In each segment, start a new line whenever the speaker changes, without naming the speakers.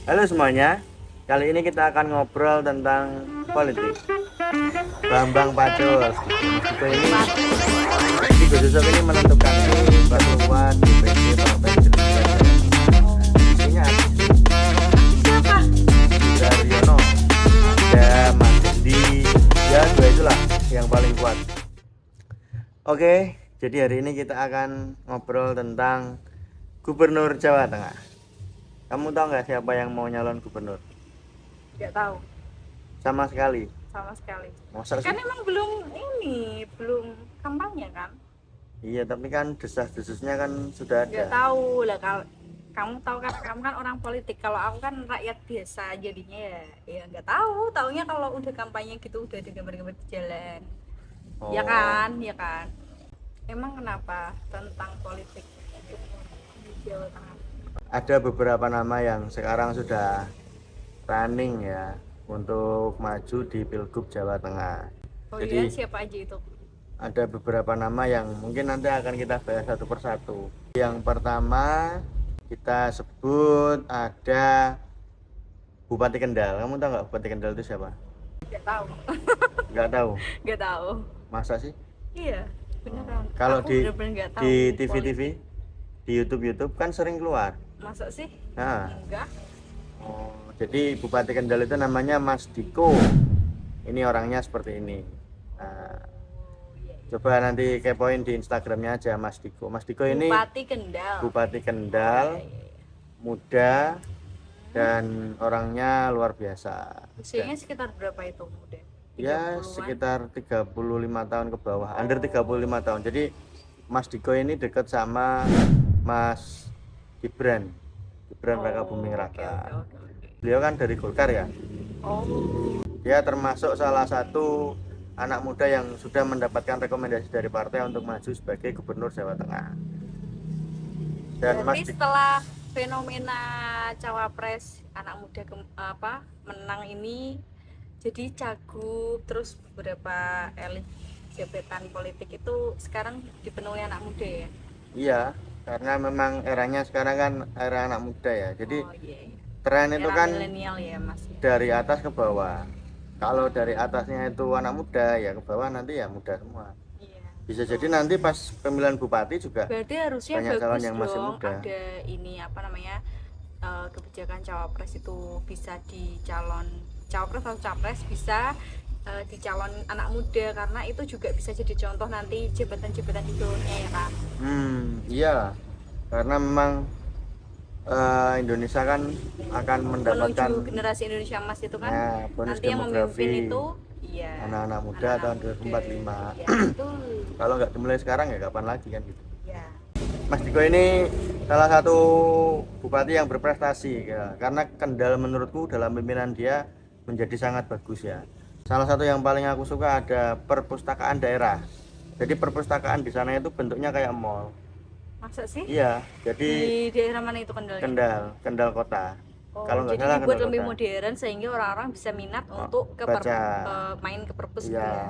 Halo semuanya, kali ini kita akan ngobrol tentang politik. Bambang Pacul, Mas Diko ini, jadi Gus Yusuf ini menentukan ketua DPD Partai Gerindra Jawa Tengah. Isinya ada
Siapa?
Daryono, ada Mas Dendi, ya dua itulah yang paling kuat. Oke, jadi hari ini kita akan ngobrol tentang Gubernur Jawa Tengah. Kamu tahu nggak siapa yang mau nyalon gubernur?
Nggak tahu
Sama sekali.
sama sekali.
Masa sih?
Kan emang belum kampanye kan?
Iya, tapi kan desas-desusnya kan sudah
Nggak
ada.
tahu lah kalau kamu tahu kan, kamu kan orang politik. Kalau aku kan rakyat biasa, jadinya ya nggak tahu. Taunya kalau udah kampanye gitu udah ada gambar-gambar di jalan. Ya
Oh,
kan, ya kan. Emang kenapa tentang politik di Jawa Tengah?
ada beberapa nama yang sekarang sudah running ya untuk maju di Pilgub Jawa Tengah.
Oh iya,
Jadi
siapa aja itu?
ada beberapa nama yang mungkin nanti akan kita bahas satu persatu. Yang pertama kita sebut ada Bupati Kendal. Kamu tahu nggak Bupati Kendal itu siapa?
Nggak tahu.
Nggak tahu.
Nggak tahu.
Masa sih?
Iya, beneran.
Kalau
Aku
di
bener-bener nggak tahu
di
politik.
TV-TV, di YouTube kan sering keluar.
Masa sih?
Nah,
Enggak.
oh, jadi Bupati Kendal itu namanya Mas Diko. Ini orangnya seperti ini. Nah, coba nanti kepoin di Instagramnya aja Mas Diko. Mas Diko ini
Bupati Kendal.
Bupati
Oh,
Kendal,
iya, iya.
muda dan orangnya luar biasa.
Usianya sekitar berapa itu muda?
Ya
30-an?
sekitar 35 tahun ke bawah, under 35 tahun. Jadi Mas Diko ini dekat sama Mas Gibran Raka Buming
oke,
Raka.
oke, oke.
Beliau kan dari Golkar ya.
Oh,
Dia termasuk salah satu anak muda yang sudah mendapatkan rekomendasi dari partai untuk maju sebagai gubernur Jawa Tengah. Dan
berarti setelah fenomena cawapres anak muda menang ini, jadi cagup terus beberapa elit jabatan politik itu sekarang dipenuhi anak muda ya?
iya, karena memang eranya sekarang kan era anak muda ya. Jadi
Oh iya, iya.
tren itu
Era
kan
milenial ya mas.
dari atas ke bawah. Kalau dari atasnya itu anak muda ya ke bawah nanti ya muda semua.
Iya.
Bisa jadi nanti pas pemilihan bupati juga
Berarti harusnya
banyak calon
bagus
yang masih
dong
muda.
ada ini kebijakan cawapres itu bisa dicalon cawapres atau capres bisa dicalon anak muda, karena itu juga bisa jadi contoh nanti jabatan-jabatan di bawahnya ya kan.
Iya, karena memang Indonesia kan akan mendapatkan
Menuju generasi Indonesia Emas itu kan
bonus
nanti yang memimpin
demografi
itu iya
anak-anak muda tahun 2045.
ya, betul.
Kalau nggak dimulai sekarang ya kapan lagi kan gitu.
Ya.
Mas Diko ini salah satu bupati yang berprestasi ya, karena Kendal menurutku dalam pimpinan dia menjadi sangat bagus ya. Salah satu yang paling aku suka ada perpustakaan daerah. Jadi perpustakaan di sana itu bentuknya kayak mall.
Masa sih?
Iya, jadi
Di daerah mana itu Kendalnya?
Kendal kota.
Oh,
Kalau nggak
jadi
salah
dibuat
Kendal
lebih
kota.
modern sehingga orang-orang bisa minat untuk
baca.
main ke perpus
Iya.
ya.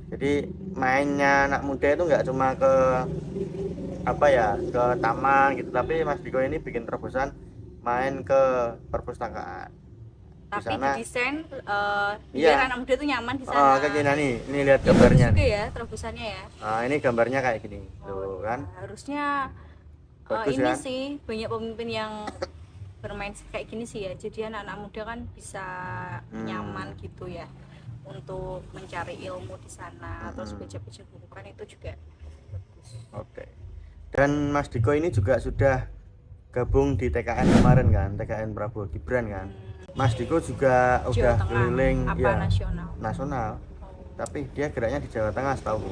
Jadi mainnya anak muda itu nggak cuma ke ke taman gitu, tapi Mas Diko ini bikin terobosan main ke perpustakaan. Di
Tapi
sana
didesain
iya.
biar anak muda itu nyaman di sana.
Kayak gini nih, ini lihat
Ya,
gambarnya
bagus juga
nih.
ya terobosannya ya.
Ini gambarnya kayak gini, tuh kan.
Harusnya
Bagus
ini
kan?
sih banyak pemimpin yang bermain kayak gini sih ya. Jadi anak-anak muda kan bisa nyaman gitu ya untuk mencari ilmu di sana, terus baca-baca buku kan itu juga bagus.
Oke. Dan Mas Diko ini juga sudah gabung di TKN kemarin kan, TKN Prabowo Gibran kan. Mas Diko juga
Jawa
udah
Tengah,
keliling
apa
ya
nasional.
tapi dia geraknya di Jawa Tengah setahu.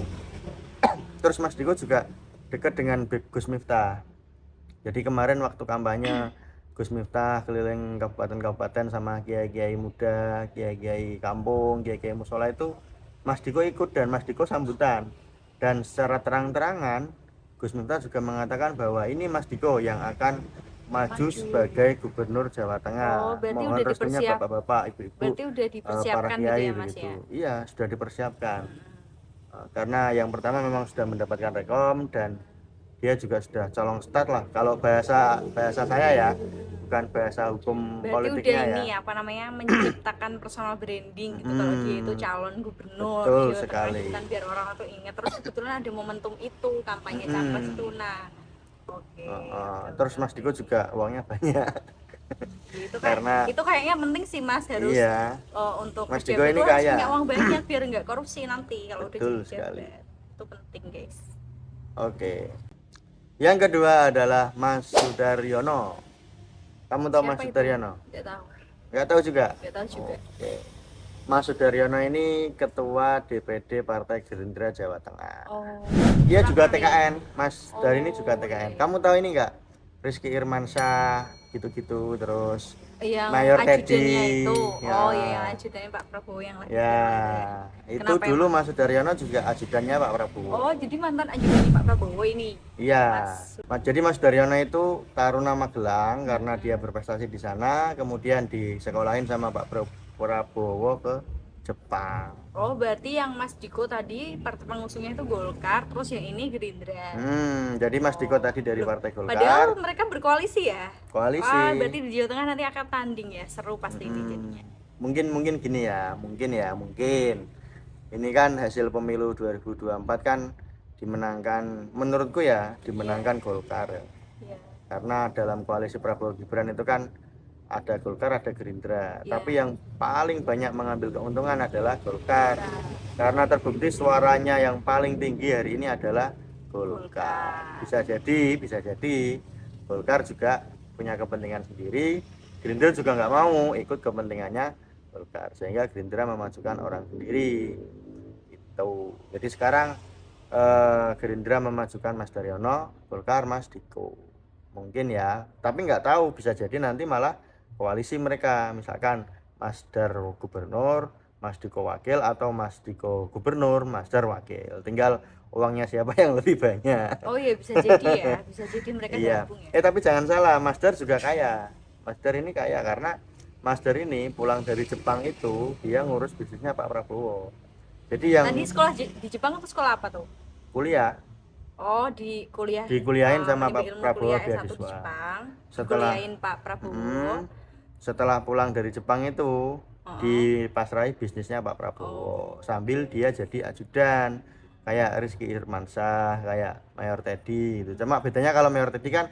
Terus Mas Diko juga dekat dengan Gus Miftah. Jadi kemarin waktu kampanye Gus Miftah keliling kabupaten-kabupaten sama kiai-kiai muda, kiai-kiai kampung, kiai-kiai musola itu Mas Diko ikut dan Mas Diko sambutan. Dan secara terang-terangan Gus Miftah juga mengatakan bahwa ini Mas Diko yang akan maju sebagai gubernur Jawa Tengah.
Oh, berarti
Mohon
udah
restunya bapak-bapak, ibu-ibu,
berarti udah
para
dipersiapkan gitu
kiai
ya Mas
begitu.
ya.
Iya, sudah dipersiapkan. Karena yang pertama memang sudah mendapatkan rekom dan dia juga sudah colong start lah. Kalau bahasa saya ya, bukan bahasa hukum
Berarti
politiknya
udah
ya.
ini apa namanya menciptakan personal branding gitu kalau dia itu calon gubernur
Betul
Jawa Tengah
sekali.
gitu kan, biar orang tuh ingat. Terus kebetulan ada momentum itu kampanye capres itu. Nah, oke.
Terus Mas Diko juga uangnya banyak.
Itu
Karena
itu kayaknya penting sih Mas, harus
iya,
untuk
Mas
pejabat
Diko
itu
ini
harus
kaya.
punya uang banyak biar nggak korupsi nanti kalau udah
Betul
jadi
sekali.
pejabat. Itu penting guys.
Oke. Yang kedua adalah Mas Sudaryono. Kamu tahu Mas
Siapa itu?
Sudaryono?
Nggak tahu.
Nggak tahu juga?
Nggak tahu juga.
Oke. Mas Sudaryono ini ketua DPD Partai Gerindra Jawa Tengah.
Oh.
Dia juga
Orang
TKN, Mas
Oh,
dari ini juga TKN.
iya.
Kamu tahu ini nggak? Rizky Irmansyah gitu-gitu, terus
yang
Mayor
ajudannya
Teddy.
itu.
Ya.
Oh iya, yang ajudannya Pak Prabowo yang lagi
Ya,
viral
itu
Kenapa
dulu
emang?
Mas Sudaryono juga ajudannya Pak Prabowo.
Oh, jadi mantan ajudannya Pak Prabowo ini.
Iya.
Mas.
Jadi Mas Sudaryono itu Taruna Magelang karena dia berprestasi di sana, kemudian disekolahin sama Pak Prabowo ke Jepang.
Oh, berarti yang Mas Diko tadi partai pengusungnya itu Golkar, terus yang ini Gerindra.
Jadi Mas Diko tadi dari Partai Golkar.
Padahal mereka berkoalisi ya.
Koalisi.
Wah, berarti di Jawa Tengah nanti akan tanding ya, seru pasti ini jadinya.
Mungkin gini ya, mungkin. Ini kan hasil pemilu 2024 kan dimenangkan, menurutku ya, dimenangkan Golkar ya.
Iya.
Karena dalam koalisi Prabowo Gibran itu kan ada Golkar, ada Gerindra.
Ya.
Tapi yang paling banyak mengambil keuntungan adalah Golkar. Karena terbukti suaranya yang paling tinggi hari ini adalah Golkar. Bisa jadi Golkar juga punya kepentingan sendiri. Gerindra juga nggak mau ikut kepentingannya Golkar, sehingga Gerindra memajukan orang sendiri. Itu. Jadi sekarang Gerindra memajukan Mas Daryono, Golkar Mas Diko. Mungkin ya, tapi nggak tahu, bisa jadi nanti malah koalisi mereka, misalkan Mas Dar gubernur, Mas Diko wakil, atau Mas Diko gubernur, Mas Dar wakil. Tinggal uangnya siapa yang lebih banyak.
Oh iya, bisa jadi ya, bisa jadi mereka
Iya.
gabung ya.
Tapi jangan salah, Mas Dar juga kaya. Mas Dar ini kaya karena Mas Dar ini pulang dari Jepang itu dia ngurus bisnisnya Pak Prabowo. Jadi yang
Tadi sekolah di Jepang atau sekolah apa tuh?
kuliah
Oh, di kuliah.
Dikuliahin sama Pak
ilmu
Prabowo
kuliah S1 di
beasiswa.
Jepang.
Setelah-
Dikuliahin Pak Prabowo.
Setelah pulang dari Jepang itu dipasrahi bisnisnya Pak Prabowo, sambil dia jadi ajudan kayak Rizky Irmansyah, kayak Mayor Teddy gitu. Cuma bedanya kalau Mayor Teddy kan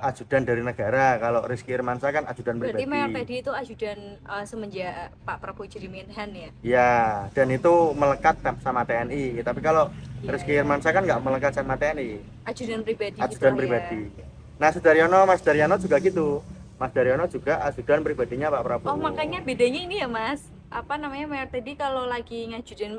ajudan dari negara, kalau Rizky Irmansyah kan ajudan
Berarti
pribadi.
Mayor Teddy itu ajudan semenjak Pak Prabowo jadi Menhan ya?
Ya, dan itu melekat sama TNI. Tapi kalau Rizky Irmansyah kan nggak melekat sama TNI,
Ajudan pribadi gitu
ajudan
lah
pribadi.
ya.
Nah, Mas Daryono juga gitu. Mas Daryono juga ajudan pribadinya Pak Prabowo.
Oh, makanya bedanya ini ya Mas, apa namanya, Mayor Teddy kalau lagi ngajudan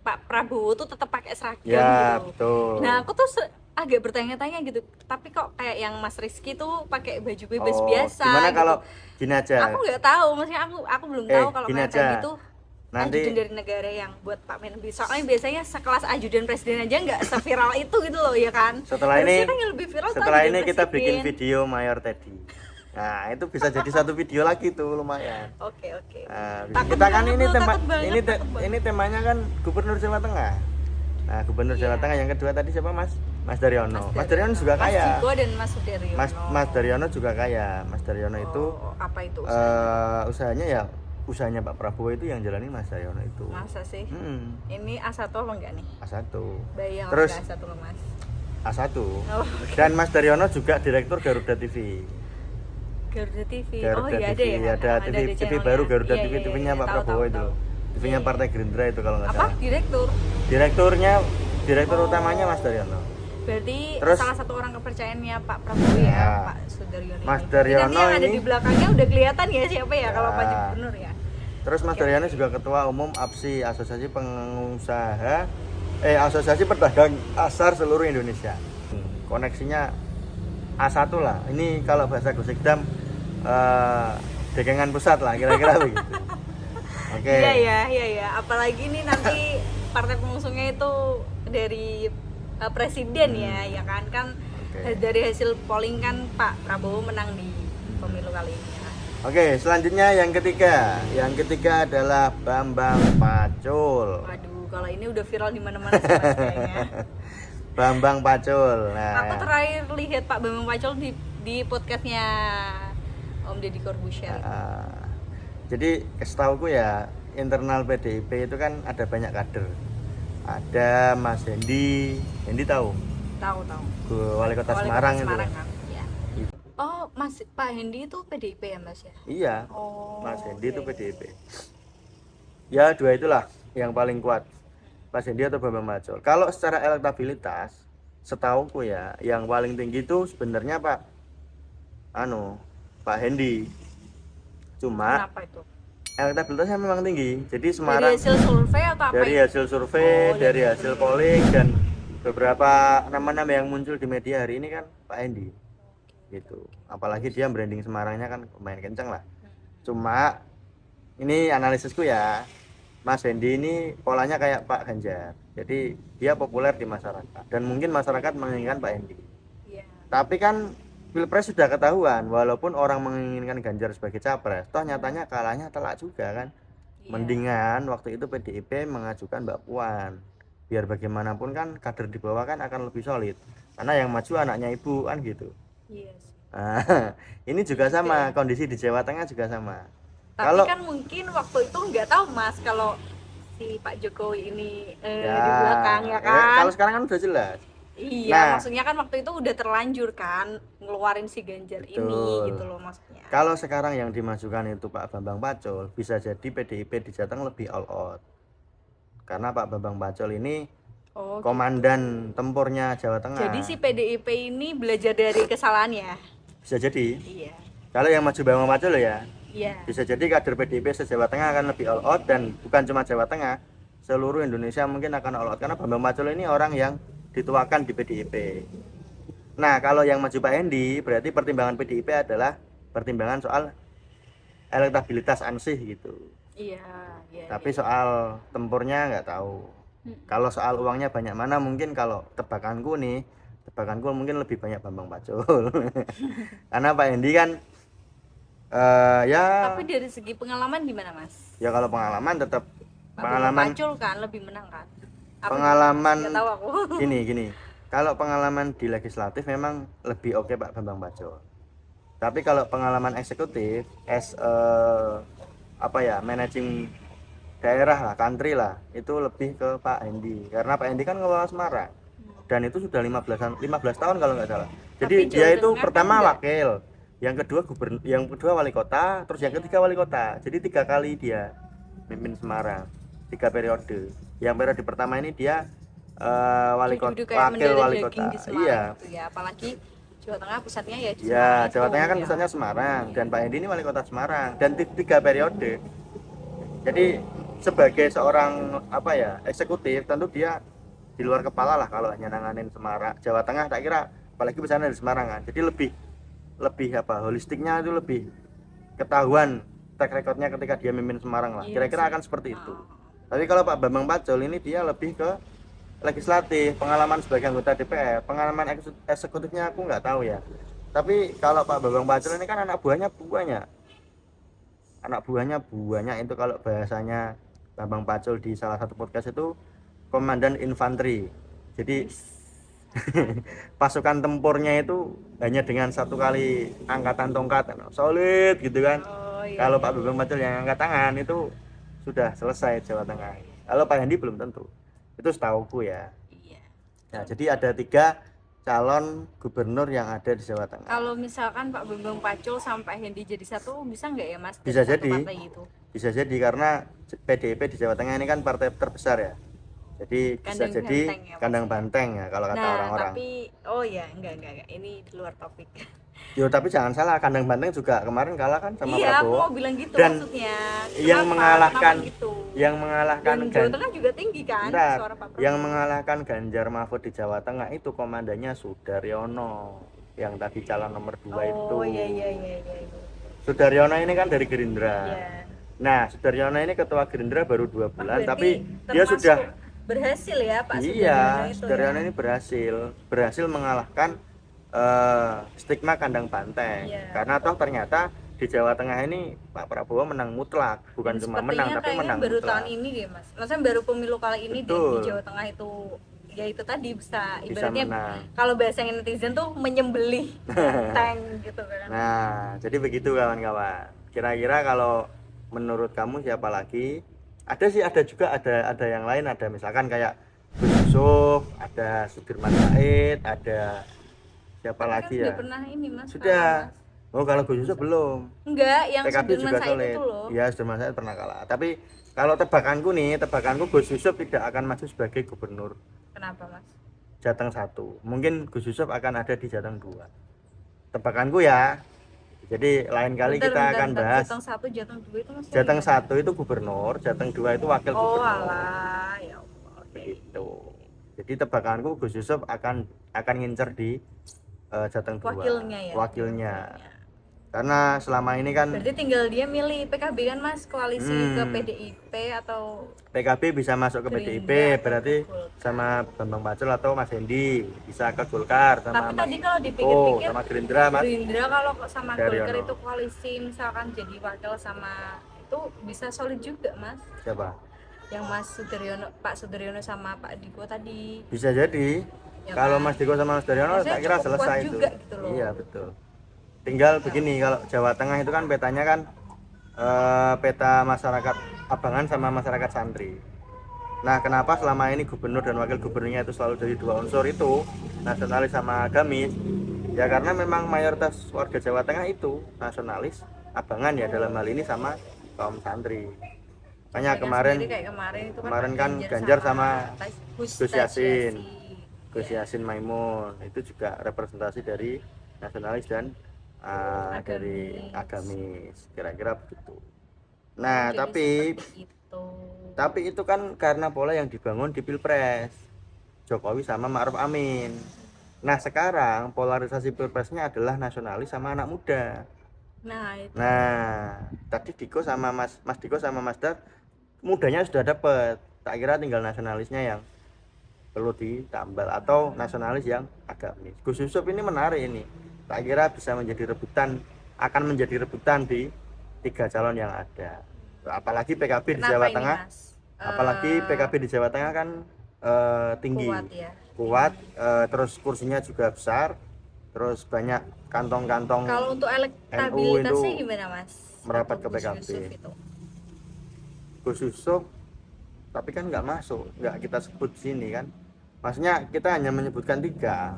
Pak Prabowo tuh tetap pakai seragam
Ya,
gitu.
betul.
Nah, aku tuh agak bertanya-tanya gitu, tapi kok kayak yang Mas Rizky tuh pakai baju bebas
Oh,
biasa
gimana
gitu.
kalau gini aja?
Aku nggak tahu, maksudnya aku belum tahu kalau
gini
Mayor
aja.
Teddy tuh
Nanti
ajudan dari negara yang buat Pak Menhan. Soalnya biasanya sekelas ajudan presiden aja nggak seviral itu gitu loh ya kan.
setelah
Harusnya
ini
kan yang lebih viral tuh
setelah
ajudan
ini kita
presiden.
bikin video Mayor Teddy. Nah, itu bisa jadi satu video lagi tuh, lumayan.
Oke.
Nah,
Takut
kita kan
banget
ini
loh,
tema
takut banget, takut banget.
ini temanya kan Gubernur Jawa Tengah. Nah, Gubernur Jawa
Iya.
Tengah yang kedua tadi siapa, Mas? Mas Daryono. Mas Daryono juga
Mas
kaya.
Diko dan Mas Sudaryono.
Mas Daryono juga kaya. Mas Daryono itu
apa itu
usahanya Pak Prabowo itu yang jalani Mas Daryono itu.
Masa sih?
Mm-mm.
Ini A1 apa enggak nih?
A1.
Bayang
Terus
A1 loh Mas.
A1.
Oh,
Dan Mas Daryono juga direktur Garuda TV.
Garuda TV.
Garuda
iya
TV, ada TV
channelnya.
baru Garuda
Iya,
TV,
iya,
TV-nya
iya,
Pak
tahu,
Prabowo
tahu,
itu.
tahu.
TV-nya
Iya,
Partai Gerindra itu kalau nggak
apa?
salah.
Direktur?
Direktur utamanya Mas Daryono.
Berarti
Terus-
salah satu orang kepercayaannya Pak Prabowo ya,
Ya.
Pak Sudaryono.
Mas
ini.
Daryono
Nanti yang ada
ini-
di belakangnya udah kelihatan ya siapa ya, kalau
Ya.
Pak Gubernur ya.
Terus Mas
Oke.
Daryono juga ketua umum APSI, Asosiasi Pedagang Pasar Seluruh Indonesia. Koneksinya A1 lah. Ini kalau bahasa Gosekdam dagangan pusat lah kira-kira begitu. Oke.
Iya ya. Apalagi nih nanti partai pengusungnya itu dari presiden ya kan
Oke.
dari hasil polling kan Pak Prabowo menang di pemilu kali ini.
Oke, selanjutnya yang ketiga. Yang ketiga adalah Bambang Pacul.
Waduh, kalau ini udah viral di mana-mana sih Mas kayaknya.
Bambang Pacul.
Aku
Nah,
terakhir lihat Pak Bambang Pacul di podcastnya Om Deddy Corbuzier.
jadi setauku ya internal PDIP itu kan ada banyak kader. Ada Mas Hendi tahu?
Tahu.
Wali Kota
Wali
Semarang
Kota
itu.
Semarang kan. Ya. Oh, Mas Pak Hendi itu PDIP ya, Mas ya?
Iya.
Oh.
Mas Hendi itu
iya.
PDIP. Ya dua itulah yang paling kuat. Mas Hendi atau Bambang Pacul. Kalau secara elektabilitas, setauku ya, yang paling tinggi itu sebenarnya Pak Hendi. Cuma
Kenapa itu?
elektabilitasnya memang tinggi. Jadi
Dari
Semarang
hasil survei atau apa?
dari
itu?
hasil survei,
Oh,
dari
dari
hasil
survei.
polling dan beberapa nama-nama yang muncul di media hari ini kan Pak Hendi. Gitu. Apalagi dia branding Semarangnya kan lumayan kenceng lah. Cuma ini analisisku ya. Mas Hendi ini polanya kayak Pak Ganjar. Jadi dia populer di masyarakat dan mungkin masyarakat menginginkan Pak Hendi.
Iya.
Tapi kan Pilpres sudah ketahuan, walaupun orang menginginkan Ganjar sebagai capres, toh nyatanya kalahnya telak juga kan.
Iya.
Mendingan waktu itu PDIP mengajukan Mbak Puan. Biar bagaimanapun kan kader di bawah kan akan lebih solid. Karena yang maju anaknya ibu kan gitu.
Iya sih.
Nah, ini juga
Gitu
sama,
ya.
kondisi di Jawa Tengah juga sama.
Tapi
Kalau
kan mungkin waktu itu nggak tahu Mas kalau si Pak Jokowi ini
ya,
di belakang ya kan.
kalau sekarang kan udah jelas.
Iya,
Nah,
maksudnya kan waktu itu udah terlanjur kan ngeluarin si Ganjar ini
betul.
gitu loh maksudnya.
Kalau sekarang yang dimajukan itu Pak Bambang Pacul, bisa jadi PDIP di Jateng lebih all out. Karena Pak Bambang Pacul ini
Oh,
komandan tempurnya Jawa Tengah.
jadi si PDIP ini belajar dari kesalahannya.
Bisa jadi.
Iya.
Kalau yang maju Bambang Pacul ya,
Iya.
bisa jadi kader PDIP se-Jawa Tengah akan lebih all out dan bukan cuma Jawa Tengah, seluruh Indonesia mungkin akan all out karena Bambang Pacul ini orang yang dituakan di PDIP. Nah, kalau yang maju Pak Hendi berarti pertimbangan PDIP adalah pertimbangan soal elektabilitas ansih gitu.
Iya, iya.
Tapi soal tempurnya nggak tahu. Kalau soal uangnya banyak mana mungkin kalau tebakanku mungkin lebih banyak Bambang Pacul. Karena Pak Hendi kan ya
Tapi dari segi pengalaman gimana, Mas?
ya kalau pengalaman tetap
Pak
pengalaman
Pacul kan lebih menang kan? Apa
pengalaman
nggak tahu aku.
gini. Kalau pengalaman di legislatif memang lebih oke Pak Bambang Pacul. Tapi kalau pengalaman eksekutif managing daerah lah, country lah, itu lebih ke Pak Hendi. Karena Pak Hendi kan ngelola Semarang. Dan itu sudah 15 tahun kalau nggak salah. Jadi
Tapi
dia
Jawa
itu
Tengah
pertama
kan enggak.
wakil, yang kedua yang kedua wali kota, terus yang ketiga wali kota. Jadi 3 kali dia mimpin Semarang, 3 periode. Yang periode pertama ini dia wali kota,
Duduk-duduk kayak
wakil
mendarah
wali
daging
kota.
di Semarang
Iya.
gitu ya. Apalagi Jawa Tengah pusatnya ya di
Ya,
Semarang
Jawa
itu,
Tengah kan
ya.
pusatnya Semarang dan Pak Hendi ini wali kota Semarang dan 3 periode. Jadi sebagai seorang eksekutif tentu dia di luar kepala lah kalau hanya nanganin Semarang, Jawa Tengah tak kira apalagi pesannya di Semarang kan. Jadi lebih holistiknya itu lebih ketahuan track recordnya ketika dia memimpin Semarang lah.
Iya
Kira-kira
sih.
akan seperti itu. Tapi kalau Pak Bambang Pacul ini dia lebih ke legislatif, pengalaman sebagai anggota DPR, pengalaman eksekutifnya aku nggak tahu ya. Tapi kalau Pak Bambang Pacul ini kan anak buahnya banyak itu kalau bahasanya Bambang Pacul di salah satu podcast itu komandan infanteri. Jadi pasukan tempurnya itu hanya dengan 1 kali angkatan tongkat solid gitu kan.
Oh, iya.
Kalau Pak Bambang Pacul yang angkat tangan itu sudah selesai Jawa Tengah. Kalau Pak Hendi belum tentu. Itu setauku ya.
Iya.
Nah, jadi ada 3 calon gubernur yang ada di Jawa Tengah.
Kalau misalkan Pak Bambang Pacul sampai Hendi jadi satu, bisa nggak ya Mas?
Bisa
Dari satu
jadi.
partai itu?
Bisa jadi karena PDIP di Jawa Tengah ini kan partai terbesar ya. Jadi bisa
Kandang
jadi
banteng ya,
kandang
maksudnya.
banteng ya kalau kata
Nah,
orang-orang.
tapi oh ya, enggak. Ini di luar topik.
Yo, tapi jangan salah, kandang banteng juga kemarin kalah kan sama
Iya, aku
Prabowo.
mau bilang gitu
Dan
maksudnya.
yang mengalahkan
Kenapa gitu?
yang mengalahkan
Dan Jawa Tengah juga tinggi kan
Bentar,
suara Pak Prabowo.
yang mengalahkan Ganjar Mahfud di Jawa Tengah itu komandannya Sudaryono yang tadi calon nomor 2 itu.
Oh iya.
Sudaryono ini kan dari Gerindra.
Iya.
Nah, Sudaryono ini ketua Gerindra baru 2 bulan,
Berarti
tapi dia
termasuk
sudah
berhasil ya Pak
iya,
itu
Sudaryono
ya.
ini berhasil mengalahkan stigma kandang banteng.
Iya.
Karena toh ternyata di Jawa Tengah ini Pak Prabowo menang mutlak, bukan
Dan
cuma
sepertinya
menang tapi
kayaknya
menang
baru
mutlak.
tahun ini deh Mas. Maksudnya baru pemilu kali ini deh
Betul.
di Jawa Tengah itu ya itu tadi bisa
bisa
ibaratnya
menang.
kalau bahasa netizen tuh menyembelih banteng gitu kan.
Nah, jadi begitu kawan-kawan. Kira-kira kalau menurut kamu siapa lagi? Ada sih, ada juga, ada yang lain, ada misalkan kayak Gus Yusuf, ada Sudirman Said, ada siapa
Tapi kan
lagi
udah
ya?
pernah ini mas kalah
Sudah.
mas.
Oh, kalau Gus Yusuf belum.
Enggak, yang
PKB
Sudirman
juga
Said itu
solid.
loh.
Iya, Sudirman Said pernah kalah. Tapi kalau tebakanku nih, tebakanku Gus Yusuf tidak akan maju sebagai gubernur
Kenapa mas?
Jateng 1. Mungkin Gus Yusuf akan ada di Jateng 2. Tebakanku ya. Jadi lain kali kita akan bahas.
Jateng 1, Jateng 2 itu mas
Jateng 1 itu gubernur, Jateng 2 itu wakil
oh
gubernur.
alah ya Allah, oke.
Begitu. Jadi tebakanku Gus Yusuf akan ngincer di Jateng 2.
Wakilnya ya,
Wakilnya. Karena selama ini kan
berarti tinggal dia milih PKB kan mas, koalisi ke PDIP atau
PKB bisa masuk ke PDIP,
Gerindra atau
berarti
ke Golkar.
sama Bambang Pacul atau Mas Hendi bisa ke Golkar sama
tapi
Mas
tadi kalau
Iko,
dipikir-pikir
sama Gerindra Mas
Gerindra kalau sama
Daryono.
Golkar itu koalisi misalkan jadi wakil sama itu bisa solid juga mas,
siapa?
yang Mas Sudaryono, Pak Sudaryono sama Pak Diko tadi.
Bisa jadi.
Ya
Kalau
kan?
Mas Diko sama Mas Daryono
Maksudnya
tak kira
cukup kuat
selesai itu.
juga gitu loh.
Iya, betul. Tinggal begini, kalau Jawa Tengah itu kan petanya kan peta masyarakat abangan sama masyarakat santri. Nah, kenapa selama ini gubernur dan wakil gubernurnya itu selalu dari dua unsur itu, nasionalis sama agamis? Ya karena memang mayoritas warga Jawa Tengah itu nasionalis, abangan ya dalam hal ini sama kaum santri. Makanya kemarin
kayak kemarin itu
kemarin
kan
Ganjar sama
Gus
Gus Yassin. Gus
Ya.
Yassin Maimun itu juga representasi dari nasionalis dan dari agamis, kira-kira begitu. Nah,
Jadi
tapi
seperti itu.
itu kan karena pola yang dibangun di Pilpres Jokowi sama Ma'ruf Amin. Nah, sekarang polarisasi Pilpresnya adalah nasionalis sama anak muda.
Nah, itu.
Nah, tadi Diko sama Mas Diko sama Mas Dar mudanya sudah dapat. Tak kira tinggal nasionalisnya yang perlu ditambal atau nasionalis yang agamis. Gus Yusuf ini menarik ini. Tak kira bisa menjadi rebutan, akan menjadi rebutan di 3 calon yang ada. Apalagi PKB di Jawa Tengah. Apalagi PKB di Jawa Tengah kan tinggi.
Kuat ya.
Kuat, terus kursinya juga besar. Terus banyak kantong-kantong.
Kalau untuk elektabilitasnya gimana mas?
Merapat ke PKB. Gus Yusuf tapi kan nggak masuk, nggak kita sebut sini kan, maksudnya kita hanya menyebutkan 3.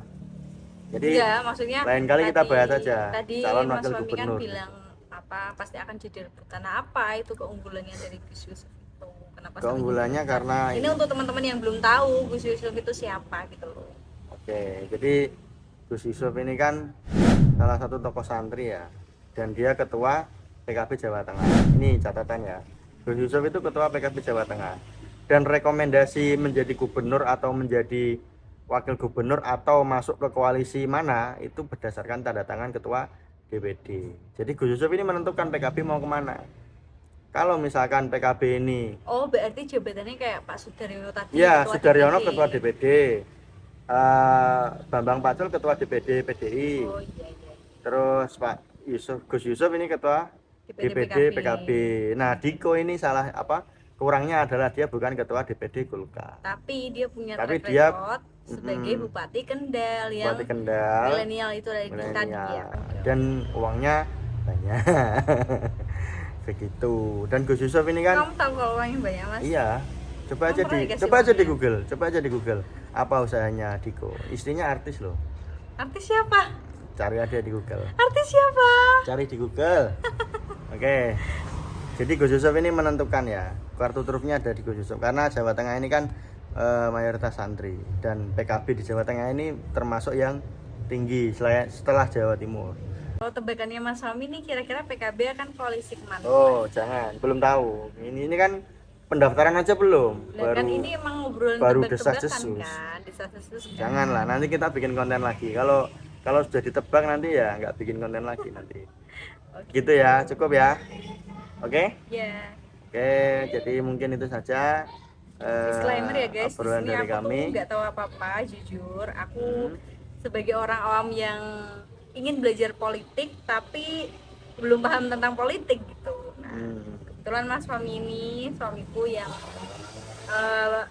Jadi
ya, maksudnya
lain kali kita bahas aja
tadi
calon
Mas
wakil
Fahmi
gubernur
kan bilang apa pasti akan jadi rebutan. Nah, apa itu keunggulannya dari Gus Yusuf itu? Kenapa
keunggulannya karena
ini untuk teman-teman yang belum tahu Gus Yusuf itu siapa gitu loh.
Oke, jadi Gus Yusuf ini kan salah satu tokoh santri ya, dan dia ketua PKB Jawa Tengah. Ini catatan ya, Gus Yusuf itu ketua PKB Jawa Tengah. Dan rekomendasi menjadi gubernur atau menjadi wakil gubernur atau masuk ke koalisi mana itu berdasarkan tanda tangan ketua DPD. Jadi Gus Yusuf ini menentukan PKB mau kemana. Kalau misalkan PKB ini
berarti jabatannya kayak Pak Sudaryono tadi.
Ya, Sudaryono ketua DPD, Bambang Pacul ketua DPD PDI.
Oh iya.
Terus Pak Gus Yusuf ini ketua DPD PKB. Nah, Diko ini salah apa? Kurangnya adalah dia bukan ketua DPD Golkar.
Tapi dia punya
track
record sebagai Bupati Kendal yang milenial itu dari tadi ya.
Dan uangnya banyak. Begitu. Dan Gus Yusuf ini kan
kamu tahu kalau uangnya banyak mas?
Iya. Coba aja di Google. Apa usahanya Diko? Istrinya artis loh.
Artis siapa?
Cari aja di Google.
Artis siapa?
Cari di Google. Oke. Jadi Gus Yusuf ini menentukan ya, kartu trufnya ada di Gus Yusuf karena Jawa Tengah ini kan mayoritas santri dan PKB di Jawa Tengah ini termasuk yang tinggi setelah Jawa Timur.
Kalau tebakannya Mas Fahmi nih kira-kira PKB akan koalisi kemana?
Oh jangan, belum tahu. Ini kan pendaftaran aja belum.
Baru, kan ini emang ngobrol
baru desas-desus
kan?
Janganlah, nanti kita bikin konten lagi. Kalau sudah ditebak nanti ya nggak bikin konten lagi nanti. Gitu ya, cukup ya. Oke?
Ya.
Oke, jadi mungkin itu saja
disclaimer ya guys, di sini
dari
aku
kami.
tuh nggak tahu apa-apa, jujur. Aku sebagai orang awam yang ingin belajar politik tapi belum paham tentang politik gitu. Nah, kebetulan Mas Fahmi ini suamiku yang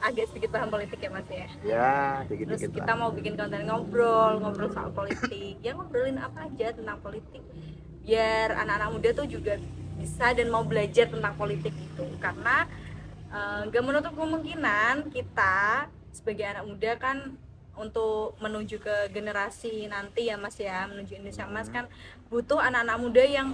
agak sedikit paham politik ya Mas ya.
Ya,
Terus
dikit-dikit
kita
lah.
mau bikin konten ngobrol soal politik. Ya ngobrolin apa aja tentang politik. Biar anak-anak muda tuh juga bisa dan mau belajar tentang politik itu. Karena nggak menutup kemungkinan kita sebagai anak muda kan untuk menuju ke generasi nanti ya Mas ya, menuju Indonesia Mas kan butuh anak-anak muda yang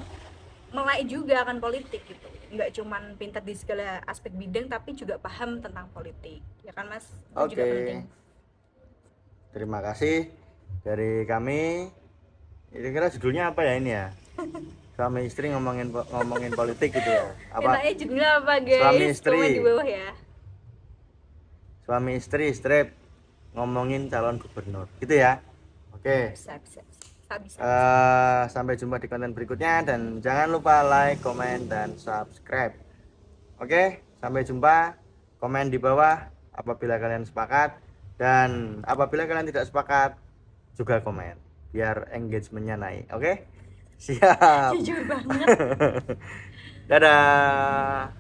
melek juga akan politik gitu, nggak cuman pintar di segala aspek bidang tapi juga paham tentang politik ya kan Mas, itu juga penting.
Oke, terima kasih dari kami. Kira-kira judulnya apa ya ini ya? Suami istri ngomongin politik gitu ya. Apa?
Enaknya judulnya apa
Suami
guys,
istri.
komen di bawah ya.
Suami istri strip ngomongin calon gubernur gitu ya. Oke.
Bisa.
Sampai jumpa di konten berikutnya dan jangan lupa like, komen, dan subscribe. Oke, sampai jumpa. Komen di bawah apabila kalian sepakat dan apabila kalian tidak sepakat juga komen biar engagementnya naik. Oke, siap.
Jujur banget.
Dadah.